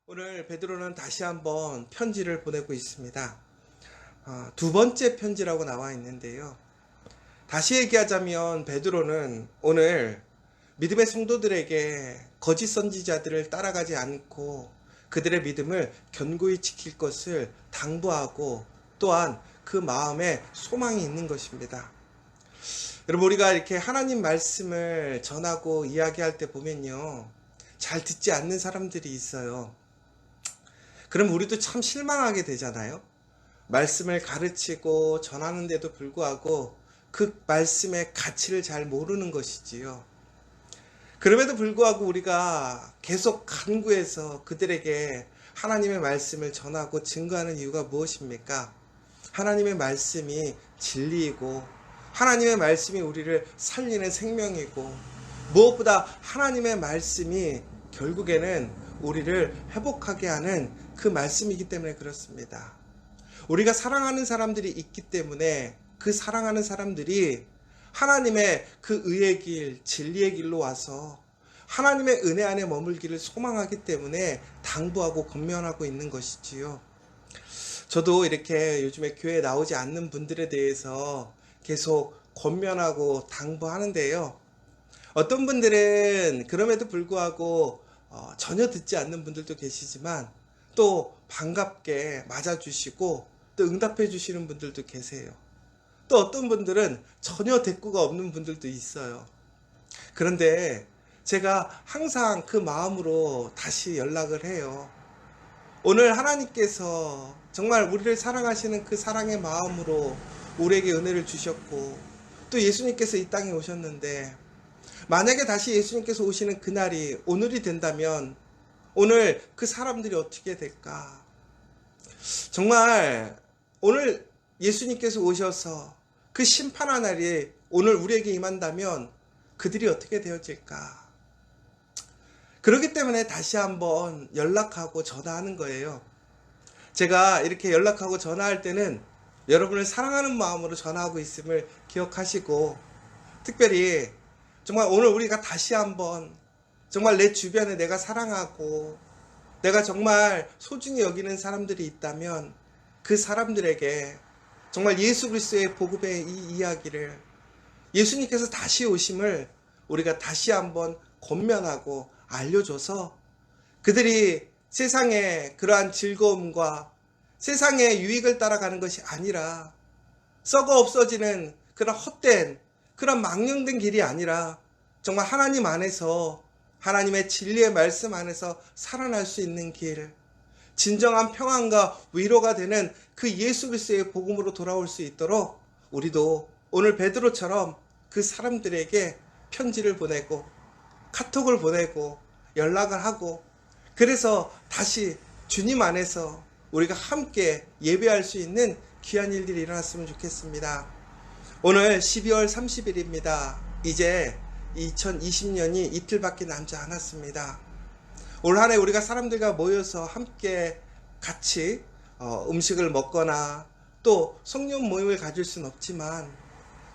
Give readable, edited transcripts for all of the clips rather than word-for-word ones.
오늘 베드로는 다시 한번 편지를 보내고 있습니다. 두 번째 편지라고 나와 있는데요. 다시 얘기하자면 베드로는 오늘 믿음의 성도들에게 거짓 선지자들을 따라가지 않고 그들의 믿음을 견고히 지킬 것을 당부하고 또한 그 마음에 소망이 있는 것입니다. 여러분, 우리가 이렇게 하나님 말씀을 전하고 이야기할 때 보면요, 잘 듣지 않는 사람들이 있어요. 그럼 우리도 참 실망하게 되잖아요. 말씀을 가르치고 전하는데도 불구하고 그 말씀의 가치를 잘 모르는 것이지요. 그럼에도 불구하고 우리가 계속 간구해서 그들에게 하나님의 말씀을 전하고 증거하는 이유가 무엇입니까? 하나님의 말씀이 진리이고 하나님의 말씀이 우리를 살리는 생명이고 무엇보다 하나님의 말씀이 결국에는 우리를 회복하게 하는 그 말씀이기 때문에 그렇습니다. 우리가 사랑하는 사람들이 있기 때문에 그 사랑하는 사람들이 하나님의 그 의의 길, 진리의 길로 와서 하나님의 은혜 안에 머물기를 소망하기 때문에 당부하고 권면하고 있는 것이지요. 저도 이렇게 요즘에 교회에 나오지 않는 분들에 대해서 계속 권면하고 당부하는데요. 어떤 분들은 그럼에도 불구하고 전혀 듣지 않는 분들도 계시지만 또 반갑게 맞아주시고 또 응답해 주시는 분들도 계세요. 또 어떤 분들은 전혀 대꾸가 없는 분들도 있어요. 그런데 제가 항상 그 마음으로 다시 연락을 해요. 오늘 하나님께서 정말 우리를 사랑하시는 그 사랑의 마음으로 우리에게 은혜를 주셨고 또 예수님께서 이 땅에 오셨는데 만약에 다시 예수님께서 오시는 그날이 오늘이 된다면 오늘 그 사람들이 어떻게 될까? 정말 오늘 예수님께서 오셔서 그 심판의 날이 오늘 우리에게 임한다면 그들이 어떻게 되어질까? 그렇기 때문에 다시 한번 연락하고 전화하는 거예요. 제가 이렇게 연락하고 전화할 때는 여러분을 사랑하는 마음으로 전화하고 있음을 기억하시고 특별히 정말 오늘 우리가 다시 한번 정말 내 주변에 내가 사랑하고 내가 정말 소중히 여기는 사람들이 있다면 그 사람들에게 정말 예수 그리스도의 복음의 이 이야기를 예수님께서 다시 오심을 우리가 다시 한번 권면하고 알려줘서 그들이 세상의 그러한 즐거움과 세상의 유익을 따라가는 것이 아니라 썩어 없어지는 그런 헛된 그런 망령된 길이 아니라 정말 하나님 안에서 하나님의 진리의 말씀 안에서 살아날 수 있는 길, 진정한 평안과 위로가 되는 그 예수 그리스도의 복음으로 돌아올 수 있도록 우리도 오늘 베드로처럼 그 사람들에게 편지를 보내고 카톡을 보내고 연락을 하고 그래서 다시 주님 안에서 우리가 함께 예배할 수 있는 귀한 일들이 일어났으면 좋겠습니다. 오늘 12월 30일입니다. 이제 2020년이 이틀밖에 남지 않았습니다. 올 한 해 우리가 사람들과 모여서 함께 같이 음식을 먹거나 또 성령 모임을 가질 수는 없지만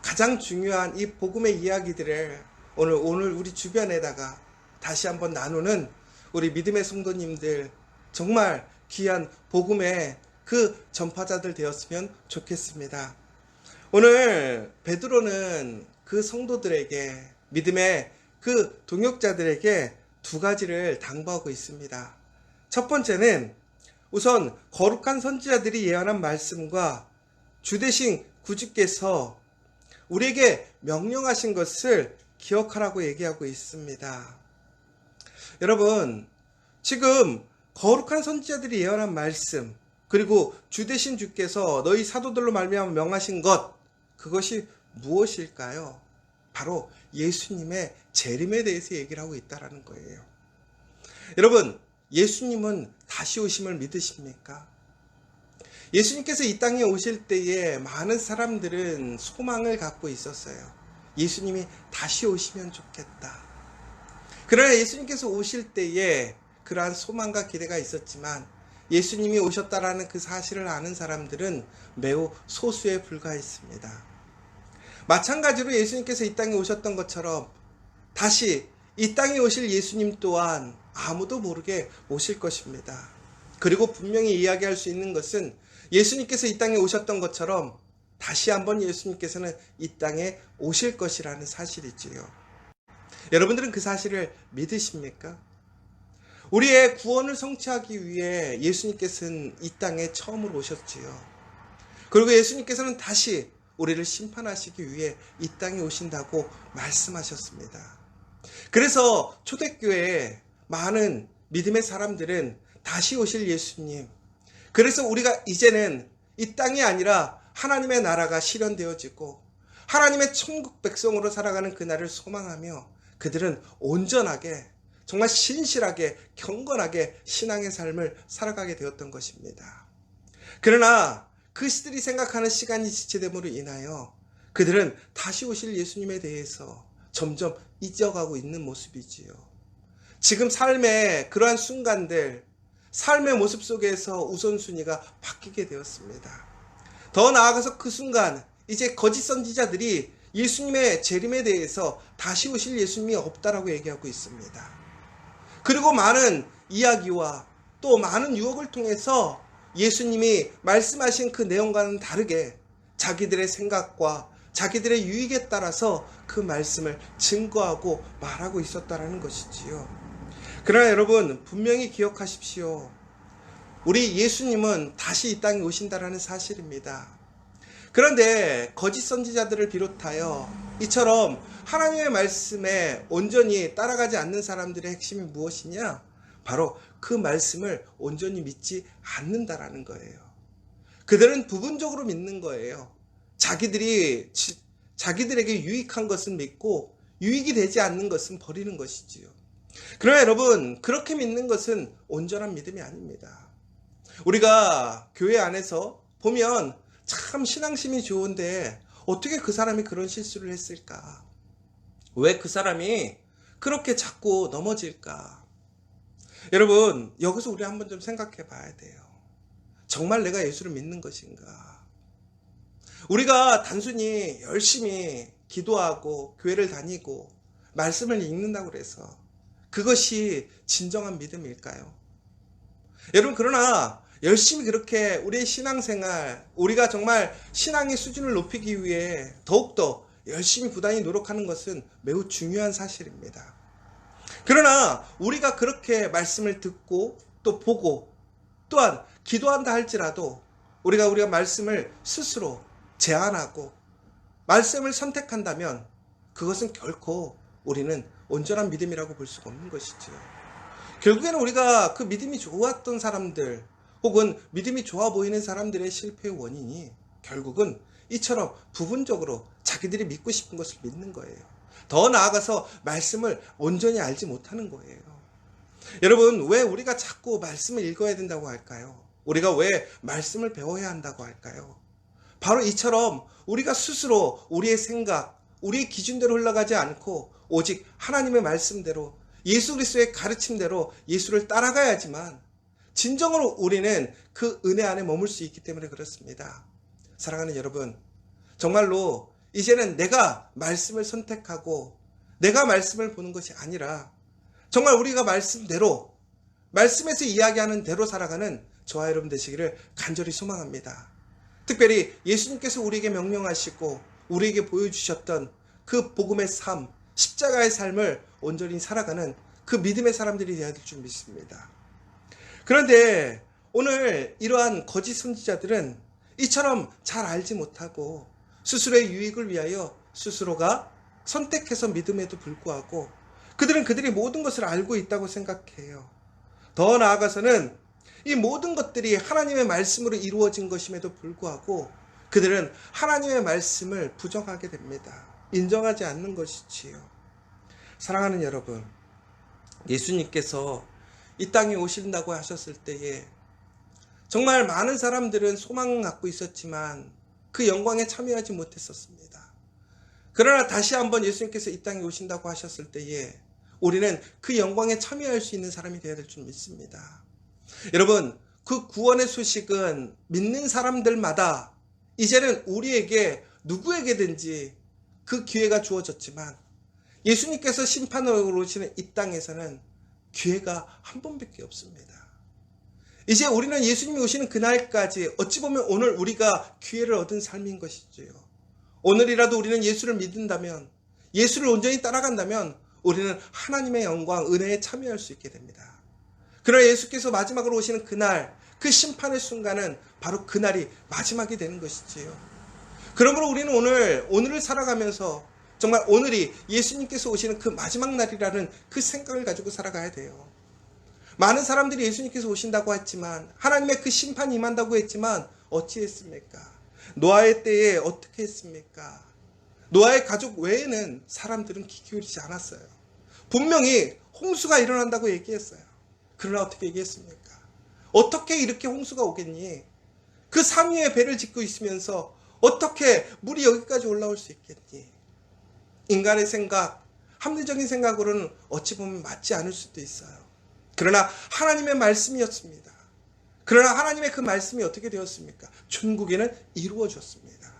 가장 중요한 이 복음의 이야기들을 오늘 우리 주변에다가 다시 한번 나누는 우리 믿음의 성도님들 정말 귀한 복음의 그 전파자들 되었으면 좋겠습니다. 오늘 베드로는 그 성도들에게 믿음의 그 동역자들에게 두 가지를 당부하고 있습니다. 첫 번째는 우선 거룩한 선지자들이 예언한 말씀과 주 되신 구주께서 우리에게 명령하신 것을 기억하라고 얘기하고 있습니다. 여러분, 지금 거룩한 선지자들이 예언한 말씀 그리고 주 되신 주께서 너희 사도들로 말미암아 명하신 것 그것이 무엇일까요? 바로 예수님의 재림에 대해서 얘기를 하고 있다는 거예요. 여러분, 예수님은 다시 오심을 믿으십니까? 예수님께서 이 땅에 오실 때에 많은 사람들은 소망을 갖고 있었어요. 예수님이 다시 오시면 좋겠다. 그러나 예수님께서 오실 때에 그러한 소망과 기대가 있었지만 예수님이 오셨다라는 그 사실을 아는 사람들은 매우 소수에 불과했습니다. 마찬가지로 예수님께서 이 땅에 오셨던 것처럼 다시 이 땅에 오실 예수님 또한 아무도 모르게 오실 것입니다. 그리고 분명히 이야기할 수 있는 것은 예수님께서 이 땅에 오셨던 것처럼 다시 한번 예수님께서는 이 땅에 오실 것이라는 사실이지요. 여러분들은 그 사실을 믿으십니까? 우리의 구원을 성취하기 위해 예수님께서는 이 땅에 처음으로 오셨지요. 그리고 예수님께서는 다시 우리를 심판하시기 위해 이 땅에 오신다고 말씀하셨습니다. 그래서 초대교회에 많은 믿음의 사람들은 다시 오실 예수님, 그래서 우리가 이제는 이 땅이 아니라 하나님의 나라가 실현되어지고 하나님의 천국 백성으로 살아가는 그날을 소망하며 그들은 온전하게, 정말 신실하게, 경건하게 신앙의 삶을 살아가게 되었던 것입니다. 그러나 그들이 생각하는 시간이 지체됨으로 인하여 그들은 다시 오실 예수님에 대해서 점점 잊어가고 있는 모습이지요. 지금 삶의 그러한 순간들, 삶의 모습 속에서 우선순위가 바뀌게 되었습니다. 더 나아가서 그 순간 이제 거짓 선지자들이 예수님의 재림에 대해서 다시 오실 예수님이 없다라고 얘기하고 있습니다. 그리고 많은 이야기와 또 많은 유혹을 통해서 예수님이 말씀하신 그 내용과는 다르게 자기들의 생각과 자기들의 유익에 따라서 그 말씀을 증거하고 말하고 있었다라는 것이지요. 그러나 여러분, 분명히 기억하십시오. 우리 예수님은 다시 이 땅에 오신다라는 사실입니다. 그런데 거짓 선지자들을 비롯하여 이처럼 하나님의 말씀에 온전히 따라가지 않는 사람들의 핵심이 무엇이냐? 바로 그 말씀을 온전히 믿지 않는다라는 거예요. 그들은 부분적으로 믿는 거예요. 자기들에게 유익한 것은 믿고 유익이 되지 않는 것은 버리는 것이지요. 그러나 여러분, 그렇게 믿는 것은 온전한 믿음이 아닙니다. 우리가 교회 안에서 보면 참 신앙심이 좋은데 어떻게 그 사람이 그런 실수를 했을까? 왜 그 사람이 그렇게 자꾸 넘어질까? 여러분, 여기서 우리 한번 좀 생각해 봐야 돼요. 정말 내가 예수를 믿는 것인가? 우리가 단순히 열심히 기도하고 교회를 다니고 말씀을 읽는다고 해서 그것이 진정한 믿음일까요? 여러분, 그러나 열심히 그렇게 우리의 신앙생활, 우리가 정말 신앙의 수준을 높이기 위해 더욱더 열심히 부단히 노력하는 것은 매우 중요한 사실입니다. 그러나 우리가 그렇게 말씀을 듣고 또 보고 또한 기도한다 할지라도 우리가 말씀을 스스로 제한하고 말씀을 선택한다면 그것은 결코 우리는 온전한 믿음이라고 볼 수가 없는 것이죠. 결국에는 우리가 그 믿음이 좋았던 사람들 혹은 믿음이 좋아 보이는 사람들의 실패의 원인이 결국은 이처럼 부분적으로 자기들이 믿고 싶은 것을 믿는 거예요. 더 나아가서 말씀을 온전히 알지 못하는 거예요. 여러분, 왜 우리가 자꾸 말씀을 읽어야 된다고 할까요? 우리가 왜 말씀을 배워야 한다고 할까요? 바로 이처럼 우리가 스스로 우리의 생각, 우리의 기준대로 흘러가지 않고 오직 하나님의 말씀대로 예수 그리스도의 가르침대로 예수를 따라가야지만 진정으로 우리는 그 은혜 안에 머물 수 있기 때문에 그렇습니다. 사랑하는 여러분, 정말로 이제는 내가 말씀을 선택하고 내가 말씀을 보는 것이 아니라 정말 우리가 말씀대로, 말씀에서 이야기하는 대로 살아가는 저와 여러분 되시기를 간절히 소망합니다. 특별히 예수님께서 우리에게 명령하시고 우리에게 보여주셨던 그 복음의 삶, 십자가의 삶을 온전히 살아가는 그 믿음의 사람들이 되어야 될 줄 믿습니다. 그런데 오늘 이러한 거짓 선지자들은 이처럼 잘 알지 못하고 스스로의 유익을 위하여 스스로가 선택해서 믿음에도 불구하고 그들이 모든 것을 알고 있다고 생각해요. 더 나아가서는 이 모든 것들이 하나님의 말씀으로 이루어진 것임에도 불구하고 그들은 하나님의 말씀을 부정하게 됩니다. 인정하지 않는 것이지요. 사랑하는 여러분, 예수님께서 이 땅에 오신다고 하셨을 때에 정말 많은 사람들은 소망을 갖고 있었지만 그 영광에 참여하지 못했었습니다. 그러나 다시 한번 예수님께서 이 땅에 오신다고 하셨을 때에 우리는 그 영광에 참여할 수 있는 사람이 되어야 될 줄 믿습니다. 여러분, 그 구원의 소식은 믿는 사람들마다 이제는 우리에게 누구에게든지 그 기회가 주어졌지만 예수님께서 심판으로 오시는 이 땅에서는 기회가 한 번밖에 없습니다. 이제 우리는 예수님이 오시는 그날까지 어찌 보면 오늘 우리가 기회를 얻은 삶인 것이지요. 오늘이라도 우리는 예수를 믿는다면, 예수를 온전히 따라간다면 우리는 하나님의 영광, 은혜에 참여할 수 있게 됩니다. 그러나 예수께서 마지막으로 오시는 그날, 그 심판의 순간은 바로 그날이 마지막이 되는 것이지요. 그러므로 우리는 오늘을 살아가면서 정말 오늘이 예수님께서 오시는 그 마지막 날이라는 그 생각을 가지고 살아가야 돼요. 많은 사람들이 예수님께서 오신다고 했지만, 하나님의 그 심판이 임한다고 했지만 어찌했습니까? 노아의 때에 어떻게 했습니까? 노아의 가족 외에는 사람들은 귀 기울이지 않았어요. 분명히 홍수가 일어난다고 얘기했어요. 그러나 어떻게 얘기했습니까? 어떻게 이렇게 홍수가 오겠니? 그 산 위에 배를 짓고 있으면서 어떻게 물이 여기까지 올라올 수 있겠니? 인간의 생각, 합리적인 생각으로는 어찌 보면 맞지 않을 수도 있어요. 그러나 하나님의 말씀이었습니다. 그러나 하나님의 그 말씀이 어떻게 되었습니까? 천국에는 이루어졌습니다.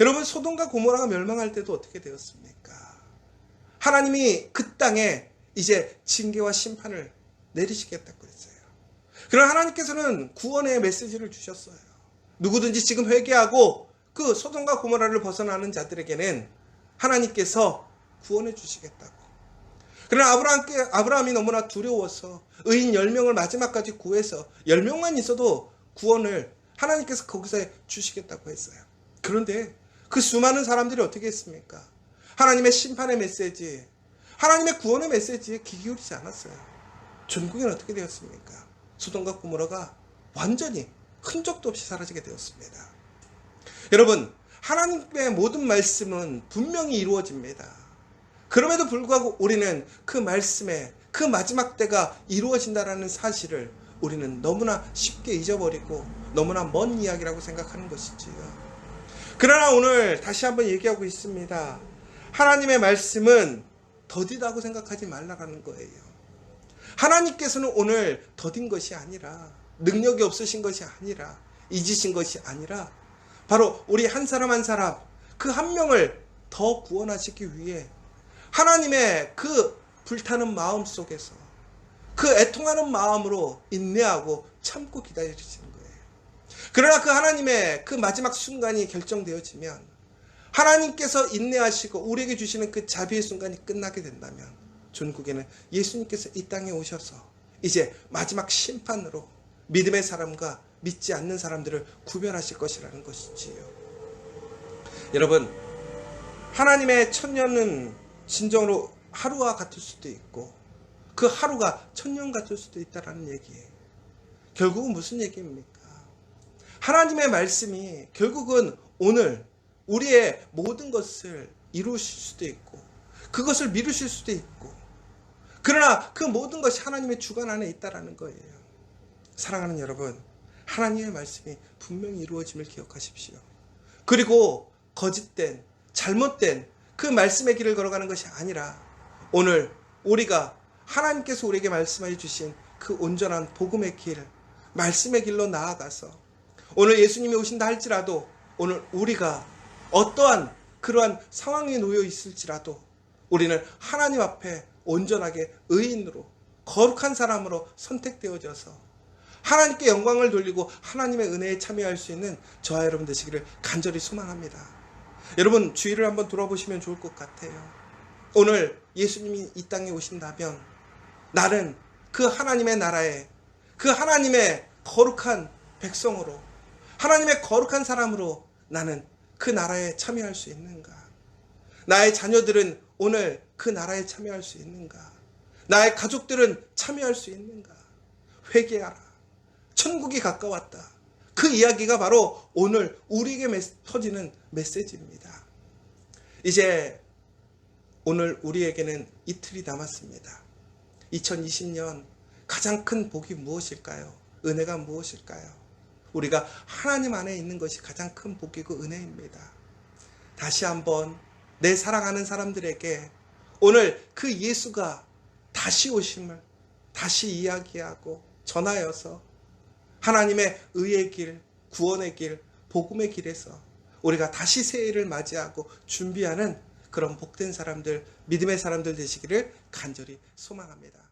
여러분, 소돔과 고모라가 멸망할 때도 어떻게 되었습니까? 하나님이 그 땅에 이제 징계와 심판을 내리시겠다고 그랬어요. 그러나 하나님께서는 구원의 메시지를 주셨어요. 누구든지 지금 회개하고 그 소돔과 고모라를 벗어나는 자들에게는 하나님께서 구원해 주시겠다고. 그러나 아브라함이 너무나 두려워서 의인 10명을 마지막까지 구해서 10명만 있어도 구원을 하나님께서 거기서 주시겠다고 했어요. 그런데 그 수많은 사람들이 어떻게 했습니까? 하나님의 심판의 메시지, 하나님의 구원의 메시지에 귀 기울이지 않았어요. 전국에는 어떻게 되었습니까? 소돔과 고모라가 완전히 흔적도 없이 사라지게 되었습니다. 여러분, 하나님의 모든 말씀은 분명히 이루어집니다. 그럼에도 불구하고 우리는 그 말씀에 그 마지막 때가 이루어진다는 사실을 우리는 너무나 쉽게 잊어버리고 너무나 먼 이야기라고 생각하는 것이지요. 그러나 오늘 다시 한번 얘기하고 있습니다. 하나님의 말씀은 더디다고 생각하지 말라라는 거예요. 하나님께서는 오늘 더딘 것이 아니라, 능력이 없으신 것이 아니라, 잊으신 것이 아니라 바로 우리 한 사람 한 사람, 그 한 명을 더 구원하시기 위해 하나님의 그 불타는 마음 속에서 그 애통하는 마음으로 인내하고 참고 기다리시는 거예요. 그러나 그 하나님의 그 마지막 순간이 결정되어지면, 하나님께서 인내하시고 우리에게 주시는 그 자비의 순간이 끝나게 된다면, 전국에는 예수님께서 이 땅에 오셔서 이제 마지막 심판으로 믿음의 사람과 믿지 않는 사람들을 구별하실 것이라는 것이지요. 여러분, 하나님의 천년은 진정으로 하루와 같을 수도 있고 그 하루가 천년 같을 수도 있다는 얘기예요. 결국은 무슨 얘기입니까? 하나님의 말씀이 결국은 오늘 우리의 모든 것을 이루실 수도 있고 그것을 미루실 수도 있고, 그러나 그 모든 것이 하나님의 주관 안에 있다는 거예요. 사랑하는 여러분, 하나님의 말씀이 분명히 이루어짐을 기억하십시오. 그리고 거짓된, 잘못된 그 말씀의 길을 걸어가는 것이 아니라 오늘 우리가 하나님께서 우리에게 말씀해 주신 그 온전한 복음의 길, 말씀의 길로 나아가서 오늘 예수님이 오신다 할지라도 오늘 우리가 어떠한 그러한 상황에 놓여 있을지라도 우리는 하나님 앞에 온전하게 의인으로 거룩한 사람으로 선택되어져서 하나님께 영광을 돌리고 하나님의 은혜에 참여할 수 있는 저와 여러분 되시기를 간절히 소망합니다. 여러분, 주위를 한번 돌아보시면 좋을 것 같아요. 오늘 예수님이 이 땅에 오신다면 나는 그 하나님의 나라에, 그 하나님의 거룩한 백성으로, 하나님의 거룩한 사람으로 나는 그 나라에 참여할 수 있는가? 나의 자녀들은 오늘 그 나라에 참여할 수 있는가? 나의 가족들은 참여할 수 있는가? 회개하라. 천국이 가까웠다. 그 이야기가 바로 오늘 우리에게 터지는 메시지입니다. 이제 오늘 우리에게는 이틀이 남았습니다. 2020년 가장 큰 복이 무엇일까요? 은혜가 무엇일까요? 우리가 하나님 안에 있는 것이 가장 큰 복이고 은혜입니다. 다시 한번 내 사랑하는 사람들에게 오늘 그 예수가 다시 오심을 다시 이야기하고 전하여서 하나님의 의의 길, 구원의 길, 복음의 길에서 우리가 다시 새해를 맞이하고 준비하는 그런 복된 사람들, 믿음의 사람들 되시기를 간절히 소망합니다.